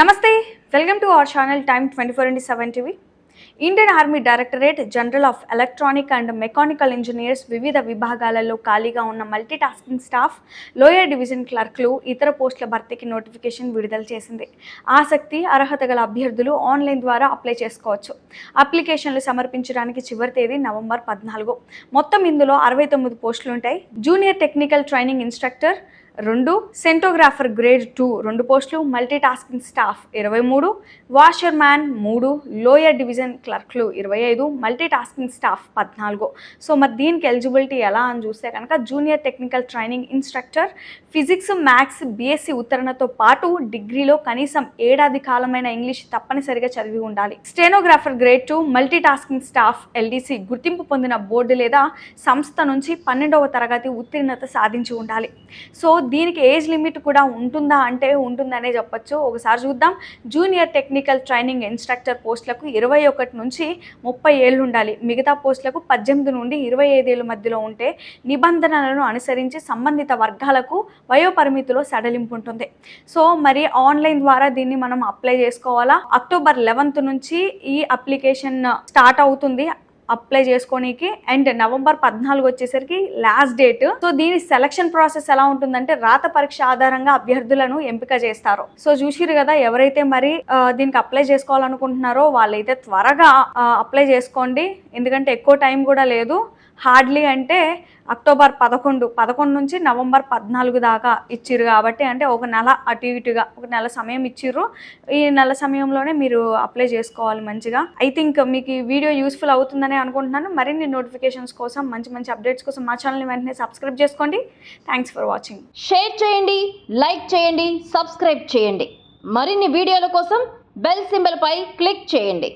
నమస్తే, welcome to our channel time 24/7 TV. Indian army directorate general of electronic and mechanical engineers వివిధ విభాగాలలో ఖాళీగా ఉన్న multi tasking staff, lower division క్లర్క్లు, ఇతర పోస్టుల భర్తీకి నోటిఫికేషన్ విడుదల చేసింది. ఆసక్తి, అర్హత గల అభ్యర్థులు ఆన్లైన్ ద్వారా అప్లై చేసుకోవచ్చు. అప్లికేషన్లు సమర్పించడానికి చివరి తేదీ నవంబర్ 14. మొత్తం ఇందులో 69 పోస్టులు ఉంటాయి. Junior technical training instructor 2, stenographer grade 2 2 పోస్టులు, multi tasking staff 23, washer man 3, lower division క్లర్క్లు 25, మల్టీ టాస్కింగ్ స్టాఫ్ 14. సో మరి దీనికి ఎలిజిబిలిటీ ఎలా అని చూస్తే కనుక junior technical training instructor physics, maths, BSc ఉత్తరణతో పాటు డిగ్రీలో కనీసం 7 ఏడాది కాలమైన ఇంగ్లీష్ తప్పనిసరిగా చదివి ఉండాలి. Stenographer grade 2 multi tasking staff LDC గుర్తింపు పొందిన బోర్డు లేదా సంస్థ నుంచి 12వ తరగతి ఉత్తీర్ణత సాధించి ఉండాలి. సో దీనికి ఏజ్ లిమిట్ కూడా ఉంటుందా అంటే ఉంటుందనే చెప్పొచ్చు. ఒకసారి చూద్దాం. జూనియర్ టెక్నికల్ ట్రైనింగ్ ఇన్స్ట్రక్టర్ పోస్టులకు 21 నుంచి 30 ఏళ్ళు ఉండాలి. మిగతా పోస్టులకు 18 నుండి 25 ఏళ్ళ మధ్యలో ఉంటే నిబంధనలను అనుసరించి సంబంధిత వర్గాలకు వయోపరిమితిలో సడలింపు ఉంటుంది. సో మరి ఆన్లైన్ ద్వారా దీన్ని మనం అప్లై చేసుకోవాలా. అక్టోబర్ 11 నుంచి ఈ అప్లికేషన్ స్టార్ట్ అవుతుంది అప్లై చేసుకోనికి. అండ్ నవంబర్ 14 వచ్చేసరికి లాస్ట్ డేట్. సో దీని సెలక్షన్ ప్రాసెస్ ఎలా ఉంటుందంటే రాత పరీక్ష ఆధారంగా అభ్యర్థులను ఎంపిక చేస్తారు. సో చూసిరు కదా, ఎవరైతే మరి దీనికి అప్లై చేసుకోవాలనుకుంటున్నారో వాళ్ళైతే త్వరగా అప్లై చేసుకోండి. ఎందుకంటే ఎక్కువ టైం కూడా లేదు. హార్డ్లీ అంటే అక్టోబర్ 11 నుంచి నవంబర్ 14 దాకా ఇచ్చిర్రు కాబట్టి, అంటే ఒక నెల అటు ఇటుగా ఒక నెల సమయం ఇచ్చిర్రు. ఈ నెల సమయంలోనే మీరు అప్లై చేసుకోవాలి మంచిగా. ఐ థింక్ మీకు ఈ వీడియో యూస్ఫుల్ అవుతుందని అనుకుంటున్నాను. మరిన్ని నోటిఫికేషన్స్ కోసం, మంచి అప్డేట్స్ కోసం మా ఛానల్ని వెంటనే సబ్స్క్రైబ్ చేసుకోండి. Thanks for watching. షేర్ చేయండి, లైక్ చేయండి, సబ్స్క్రైబ్ చేయండి. మరిన్ని వీడియోల కోసం బెల్ సింబల్ పై క్లిక్ చేయండి.